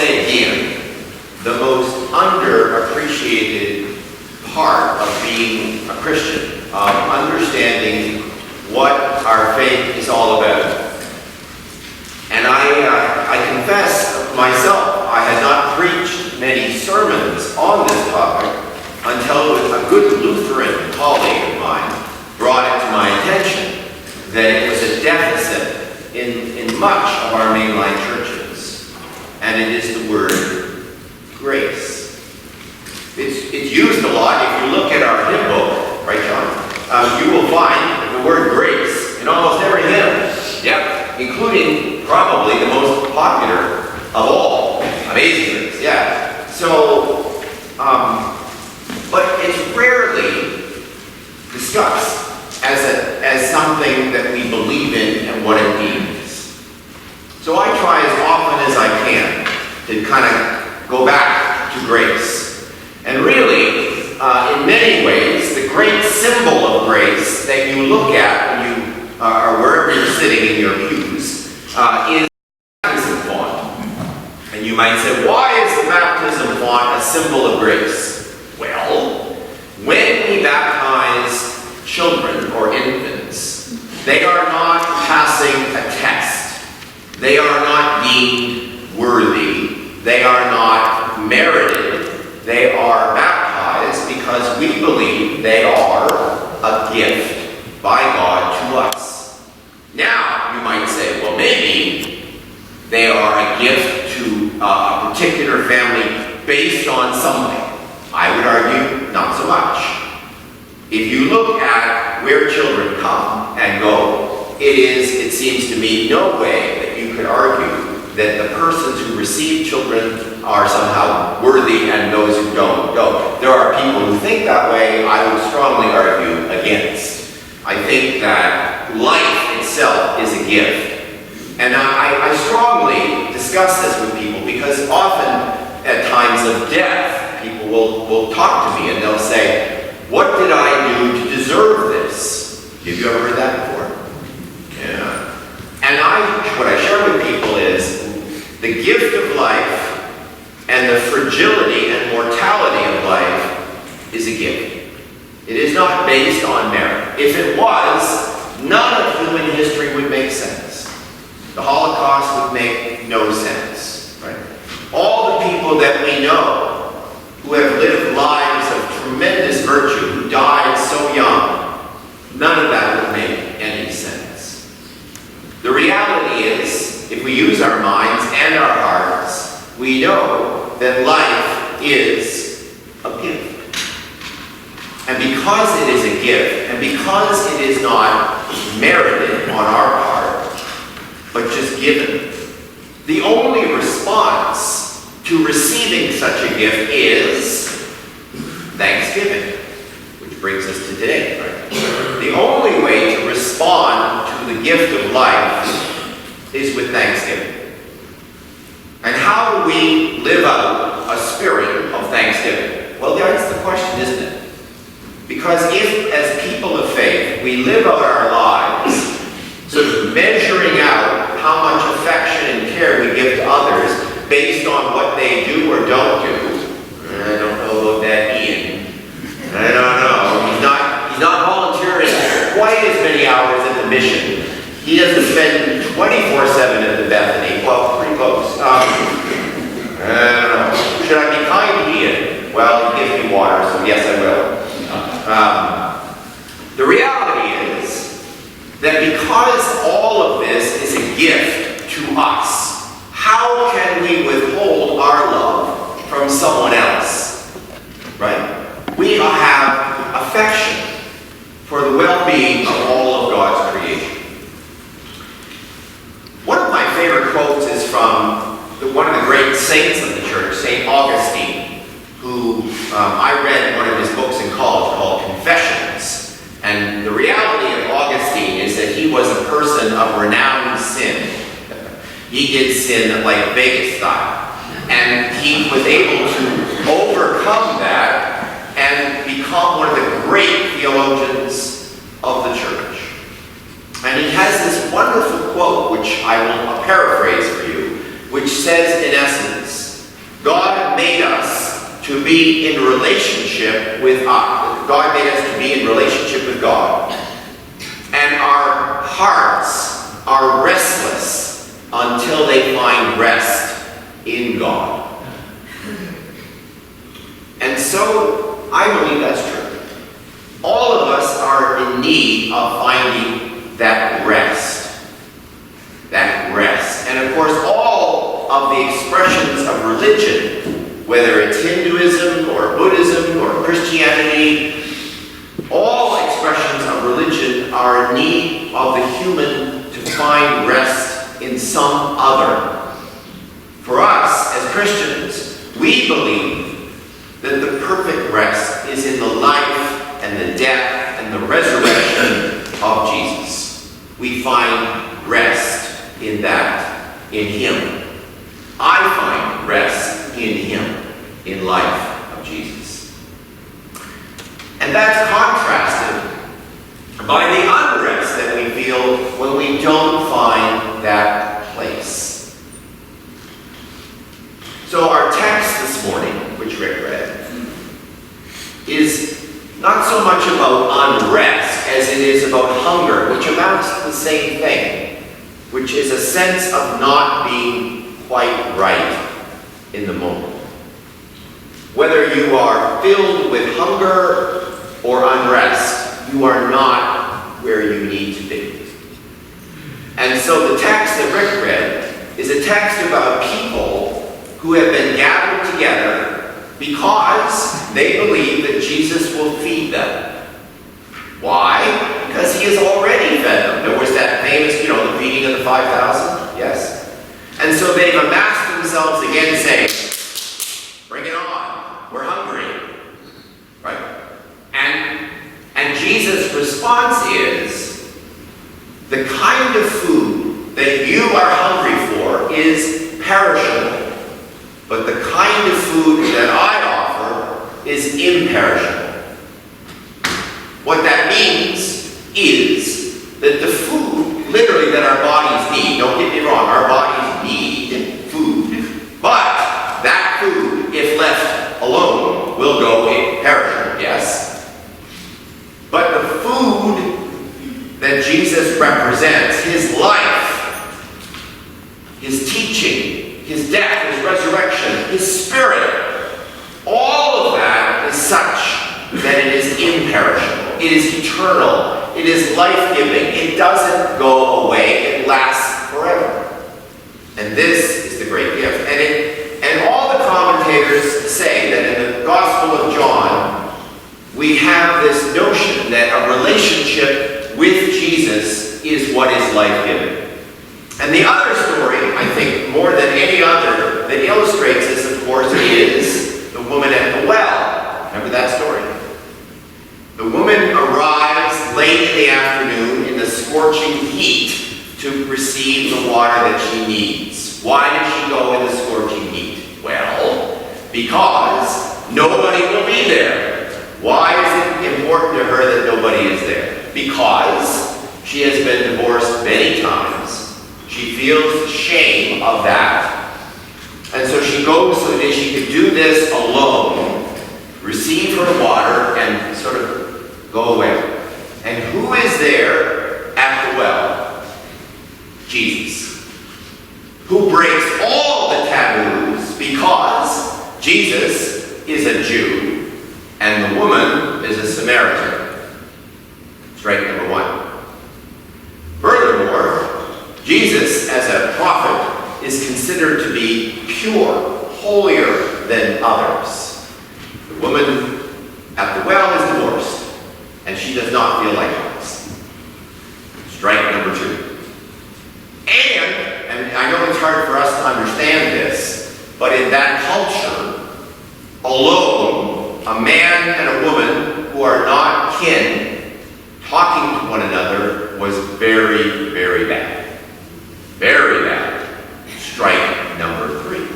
say again, the most underappreciated part of being a Christian, of understanding what our faith is all about. And I confess myself, I had not preached many sermons on this topic until a good Lutheran colleague of mine brought it to my attention that it was a deficit in much of our mainline churches. And it is the word grace. It's used a lot. If you look at our hymn book, right, John? You will find the word grace in almost every hymn. Yep, including probably the most popular of all, Amazing Grace. Yeah. So, but it's rarely discussed as something that we believe in and what it means. So I try as often as I can to kind of go back to grace. And really, in many ways, the great symbol of grace that you look at when you or wherever you're sitting in your pews is the baptism font. And you might say, why is the baptism font a symbol of grace? Well, when we baptize children or infants, they are not passing a test. They are not deemed worthy. They are not merited. They are baptized because we believe they are a gift by God to us. Now, you might say, well, maybe they are a gift to a particular family based on something. I would argue, not so much. If you look at where children come and go, it seems to me, no way that you could argue that the persons who receive children are somehow worthy and those who don't. There are people who think that way. I would strongly argue against. I think that life itself is a gift. And I strongly discuss this with people because often at times of death, people will talk to me and they'll say, what did I do to deserve this? Have you ever heard that before? Yeah. And what I share with people is the gift of life and the fragility and mortality of life is a gift. It is not based on merit. If it was, none of human history would make sense. The Holocaust would make no sense. Right? All the people that we know who have lived lives of tremendous virtue, who died so young, none of that would make any sense. The reality is, if we use our minds and our hearts, we know that life is a gift. And because it is a gift, and because it is not merited on our part, but just given, the only response to receiving such a gift is thanksgiving, which brings us to today, right? The only way to respond to the gift of life is with thanksgiving. And how do we live out a spirit of thanksgiving? Well, that's the question, isn't it? Because if, as people of faith, we live out our lives sort of measuring out how much affection and care we give to others based on what they do or don't do, I don't know about that Ian. I don't know. He's not volunteering quite as many hours at the mission. He doesn't spend 24/7 at the Bethany. Well, pretty close. I don't know. Should I be kind to Ian? Well, he gives me water, so yes, I will. The reality is that because all of this is a gift to us, how can we withhold our love from someone else? Right? We have affection for the well-being of all of God's creation. One of my favorite quotes is from one of the great saints of the church, St. Augustine, who I read one of his books in college called Confessions. And the reality of Augustine is that he was a person of renowned sin. He did sin like Vegas style. And he was able to overcome that and become one of the great theologians of the church. And he has this wonderful quote, which I will paraphrase for you, which says in essence, God made us to be in relationship with God. God made us to be in relationship with God. And our hearts are restless until they find rest in God. And so, I believe that's true. All of us are in need of finding that rest. That rest. And of course, all of the expressions of religion, whether it's Hinduism or Buddhism or Christianity, all expressions of religion are in need of the human to find rest in some other. For us, as Christians, we believe that the perfect rest is in the life and the death and the resurrection of Jesus. We find rest in that, in Him. I find rest in Him, in life of Jesus. And that's contrasted by the unrest that we feel when we don't find that place. So our text this morning, which Rick read, is not so much about unrest as it is about hunger, which amounts to the same thing, which is a sense of not being quite right in the moment. Whether you are filled with hunger or unrest, you are not where you need to be. And so the text that Rick read is a text about people who have been gathered together because they believe that Jesus will feed them. Why? Because He has already fed them. There was that famous, the feeding of the 5,000, yes? And so they've amassed themselves again saying, bring it on, we're hungry, right? And Jesus' response is, the kind of food that you are hungry for is perishable, but the kind of food that I offer is imperishable. What that means is that the food, literally, that our bodies need, don't get me wrong, our bodies need food, but that food, if left alone, will go imperishable, yes? But the food that Jesus represents, His life, His teaching, His death, His resurrection, His Spirit, all of that is such that it is imperishable. It is eternal. It is life-giving. It doesn't go away. It lasts forever. And this is the great gift. And all the commentators say that in the Gospel of John, we have this notion that a relationship with Jesus is what is life-giving. And the other story, I think, more than any other that illustrates this, of course, is the woman at the well. Remember that story? The woman arrives late in the afternoon in the scorching heat to receive the water that she needs. Why did she go in the scorching heat? Well, because nobody will be there. Why is it important to her that nobody is there? Because she has been divorced many times. She feels the shame of that. And so she goes so that she can do this alone, receive her water, and sort of go away. And who is there at the well? Jesus. Who breaks all the taboos because Jesus is a Jew and the woman is a Samaritan. Strike number one. Furthermore, Jesus, as a prophet, is considered to be pure, holier than others. The woman at the well is divorced, and she does not feel like this. Strike number two. And I know it's hard for us to understand this, but in that culture, alone, a man and a woman who are not kin talking to one another was very, very bad. Very bad. Strike number three.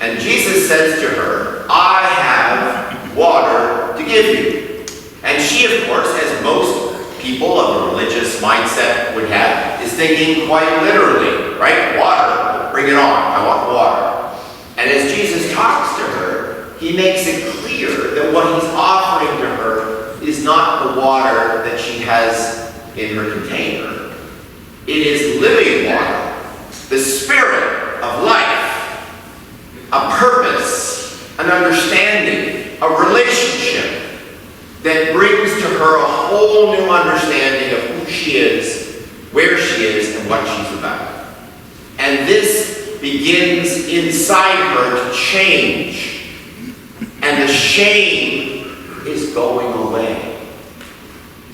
And Jesus says to her, I have water to give you. And she, of course, as most people of a religious mindset would have, is thinking quite literally, right? Water, bring it on, I want water. And as Jesus talks to her, he makes it clear that what he's offering to her is not the water that she has in her container. It is living water, the spirit of life, a purpose, an understanding, a relationship that brings to her a whole new understanding of who she is, where she is, and what she's about. And this begins inside her to change. And the shame is going away.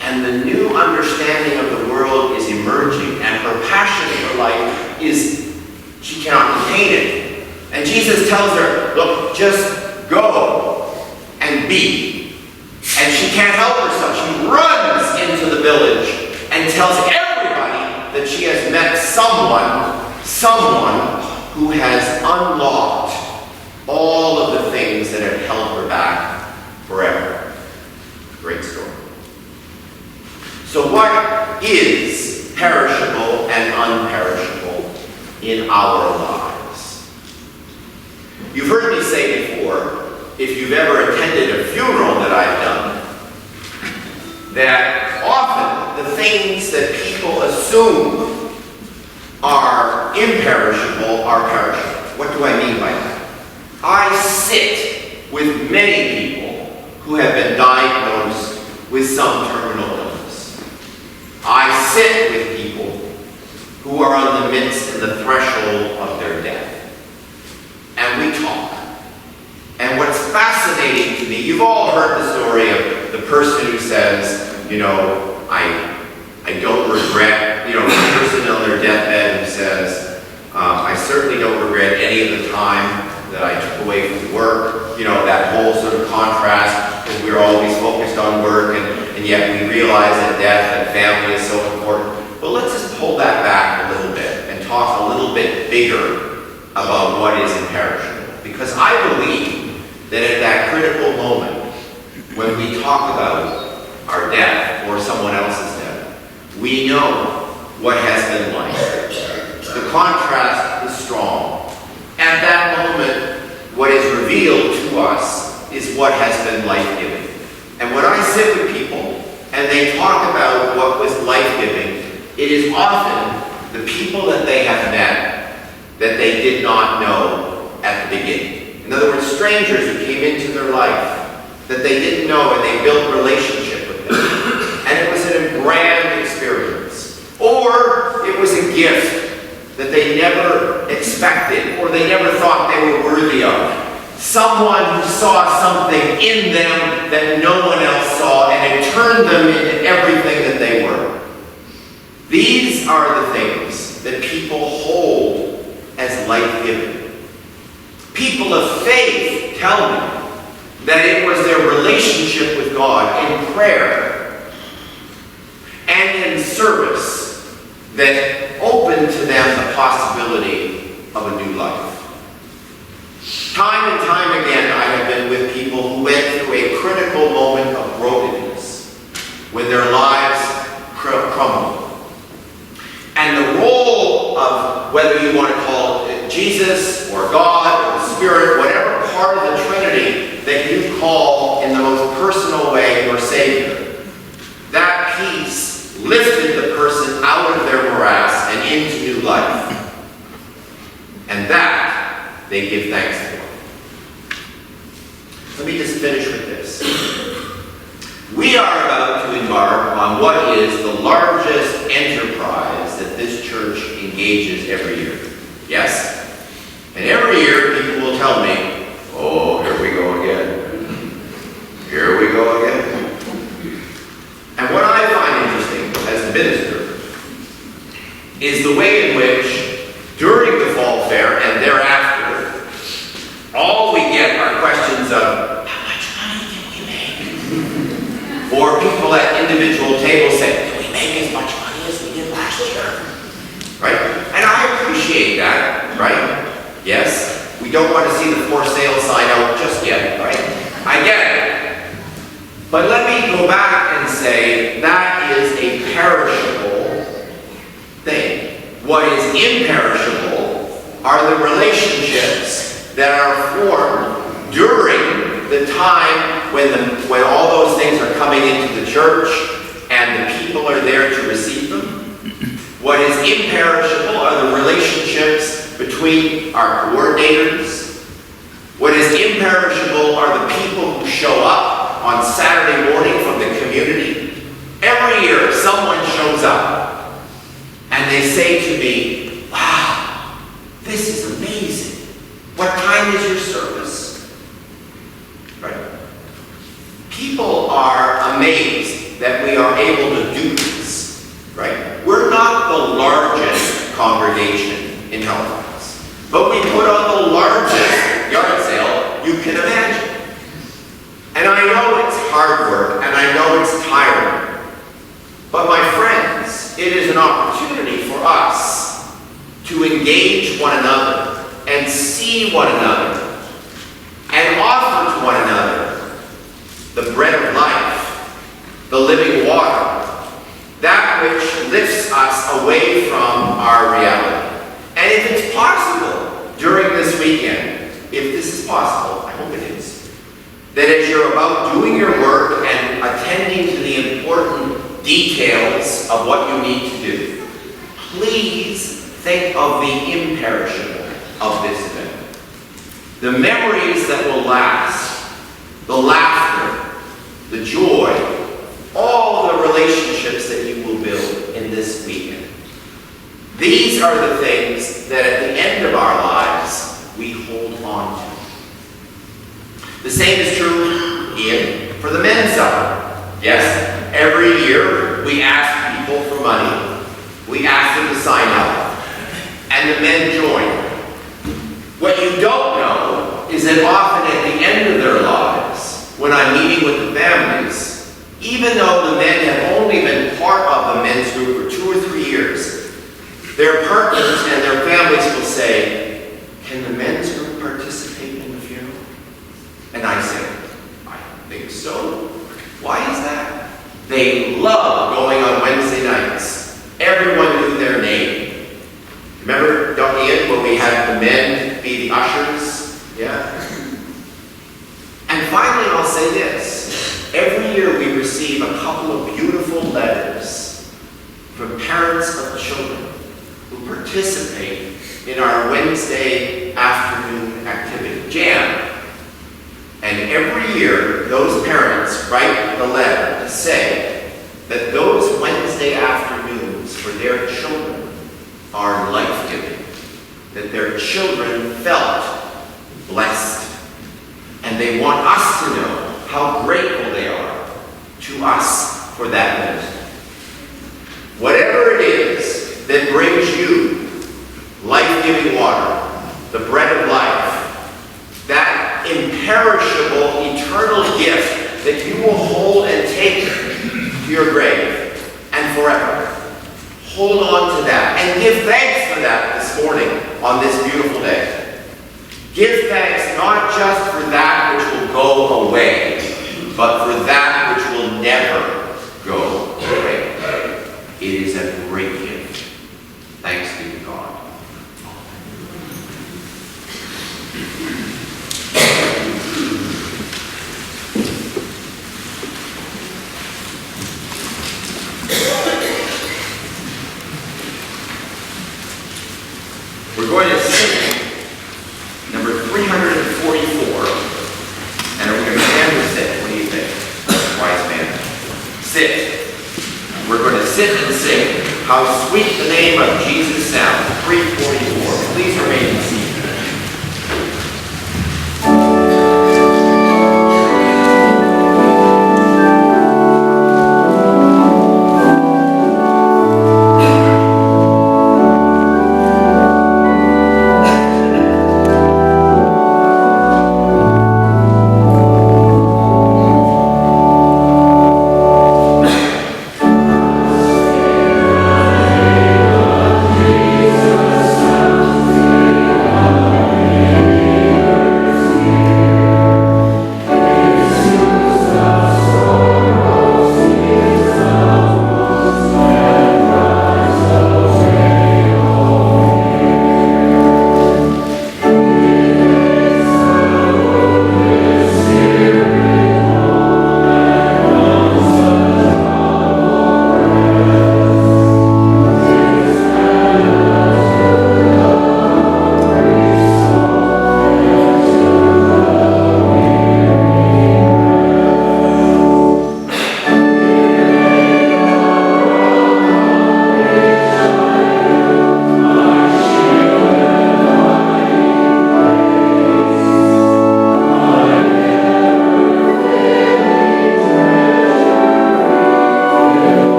And the new understanding of the world is emerging. And her passion for life is, she cannot contain it. And Jesus tells her, look, just go and be. And she can't help herself. She runs into the village and tells everybody that she has met someone who has unlocked all of the things that have held her back forever. Great story. So what is perishable and unperishable in our lives? You've heard me say before, if you've ever attended a funeral that I've done, that often the things that people assume are imperishable are perishable. What do I mean by that? I sit with many people who have been diagnosed with some terminal illness. I sit with people who are on the midst and the threshold of their death. And we talk. And what's fascinating to me, you've all heard the story of the person who says, I don't regret, the person on their deathbed who says, I certainly don't regret any of the time that I took away from work, that whole sort of contrast, because we're always focused on work, and yet we realize that death and family is so important. But let's just pull that back a little bit and talk a little bit bigger about what is imperishable. Because I believe that at that critical moment, when we talk about our death or someone else's death, we know what has been life. The contrast is strong. At that moment, what is revealed to us is what has been life-giving. And when I sit with people and they talk about what was life-giving, it is often the people that they have met that they did not know at the beginning. In other words, strangers who came into their life that they didn't know, and they built relationship with them. And it was a grand experience. Or it was a gift that they never expected, or they never thought they were worthy of. Someone who saw something in them that no one else saw, and it turned them into everything that they were. These are the things that people hold as life-giving. People of faith tell me that it was their relationship with God in prayer and in service that opened to them the possibility of a new life. Time and time again, I have been with people who went through a critical moment of brokenness when their lives crumbled. And the role of, whether you want to call it Jesus or God or the Spirit, whatever part of the Trinity that you call in the most personal way your Savior, that peace lifted the person out of their morass and into new life. And that they give thanks for. Let me just finish with this. We are about to embark on what is the largest enterprise that this church engages every year. Yes? And every year people will tell me, oh, here we go again. Here we go again. And what I find interesting as a minister is the way in which, during the fall fair and thereafter, all we get are questions of, how much money did we make? Or people at individual tables say, did we make as much money as we did last year? Right? And I appreciate that, right? Yes? We don't want to see the for sale sign out just yet, right? I get it. But let me go back and say that is a perishable thing. What is imperishable are the relationships that are formed during the time when all those things are coming into the church and the people are there to receive them. What is imperishable are the relationships between our coordinators. What is imperishable are the people who show up on Saturday morning from the community. Every year, someone shows up and they say to me, "Wow, this is amazing. What time is your service?" Right? People are amazed that we are able to do this. Right? We're not the largest congregation in Halifax, but we put on the largest yard sale you can imagine. And I know it's hard work, and I know it's tiring. But my friends, it is an opportunity for us to engage one another and see one another and offer to one another the bread of life, the living water, that which lifts us away from our reality. And if it's possible during this weekend, if this is possible, I hope it is, that as you're about doing your work and attending to the important details of what you need to do, please think of the imperishable of this event. The memories that will last, the laughter, the joy, all the relationships that you will build in this weekend. These are the things that at the end of our lives we hold on to. The same is true, Ian, for the men's supper. Yes, every year we ask people for money. We ask them to sign up, and the men join. What you don't know is that often at the end of their lives, when I'm meeting with the families, even though the men have only been part of the men's group for 2 or 3 years, their partners and their families will say, "Can the men's group participate in the funeral?" And I say, "I think so." Why is that? They love going on Wednesday nights. Everyone knew their name. Remember, Ian, when we had the men be the ushers? Yeah. And finally, I'll say this. Every year we receive a couple of beautiful letters from parents of children who participate in our Wednesday afternoon activity, Jam. And every year, those parents write the letter to say that those Wednesday afternoons for their children are life-giving, that their children felt blessed, and they want us to know how grateful they are to us for that ministry. Whatever it is that brings you life-giving water, the bread of life, that imperishable, eternal gift that you will hold and take to your grave and forever. Hold on to that and give thanks for that this morning on this beautiful day. Give thanks not just for that which will go away, but for that which will never go away. It is a great gift. Thanks be to God. We're going to sing number 344, and we're going to stand or sit. What do you think, wise man? Sit. We're going to sit and sing "How Sweet the Name of Jesus Sounds." 344. Please remain seated.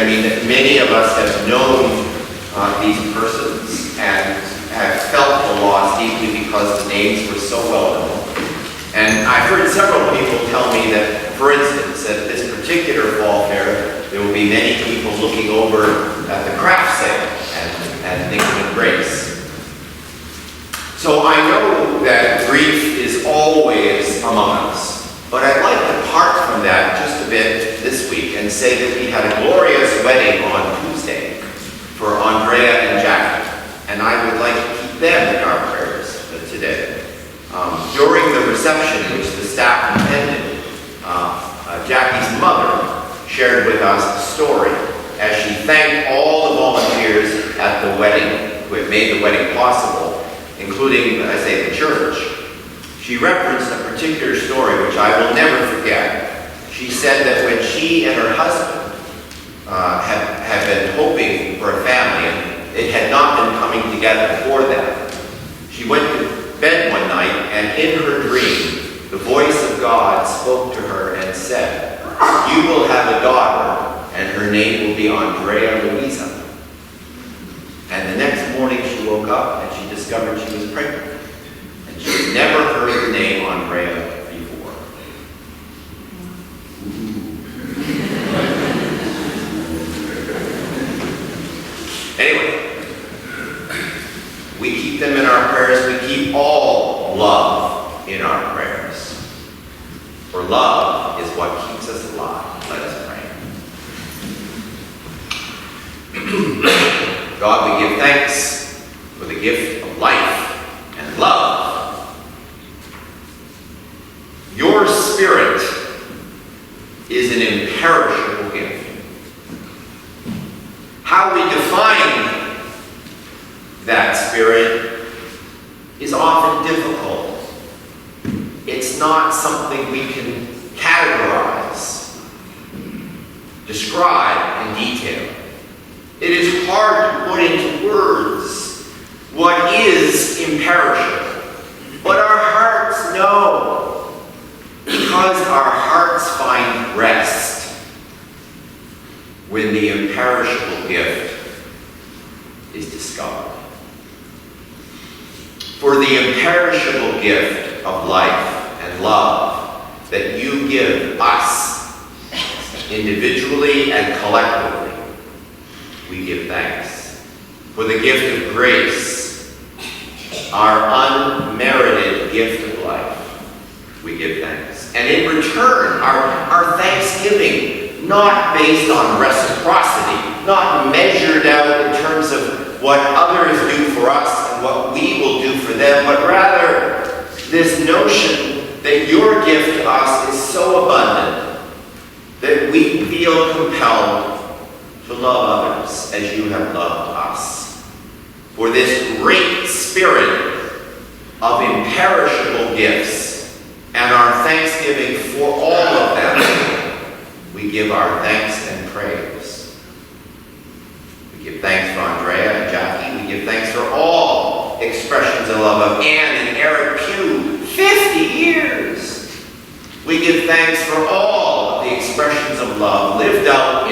I mean that many of us have known these persons and have felt the loss deeply because the names were so well known. And I've heard several people tell me that, for instance, at this particular fall fair, there will be many people looking over at the craft sale and thinking of Grace. So I know that grief is always among us, but I'd like to part from that just a bit this week and say that we had a glorious wedding on Tuesday for Andrea and Jackie, and I would like to keep them in our prayers today. During the reception, which the staff attended, Jackie's mother shared with us a story as she thanked all the volunteers at the wedding who had made the wedding possible, including, I say, the church. She referenced a particular story which I will never forget. She said that when she and her husband had been hoping for a family, and it had not been coming together for them, she went to bed one night, and in her dream, the voice of God spoke to her and said, "You will have a daughter, and her name will be Andrea Louisa." And the next morning she woke up and she discovered she was pregnant. And she had never heard the name Andrea before. Anyway, we keep them in our prayers. We keep all love in our prayers. For love is what keeps us alive. Let us pray. God, we give thanks for the gift of life and love. Your Spirit is an imperishable gift. How we define that Spirit is often difficult. It's not something we can categorize, describe in detail. It is hard to put into words what is imperishable. But our hearts know, because our hearts find rest when the imperishable gift is discovered. For the imperishable gift of life and love that you give us individually and collectively, we give thanks. For the gift of grace, our unmerited gift of life, we give thanks. And in return, our thanksgiving, not based on reciprocity, not measured out in terms of what others do for us and what we will do for them, but rather this notion that your gift to us is so abundant that we feel compelled to love others as you have loved us. For this great spirit of imperishable gifts and our thanksgiving for all of them, we give our thanks and praise. We give thanks for Andrea and Jackie. We give thanks for all expressions of love of Anne and Eric Pugh, 50 years. We give thanks for all of the expressions of love lived out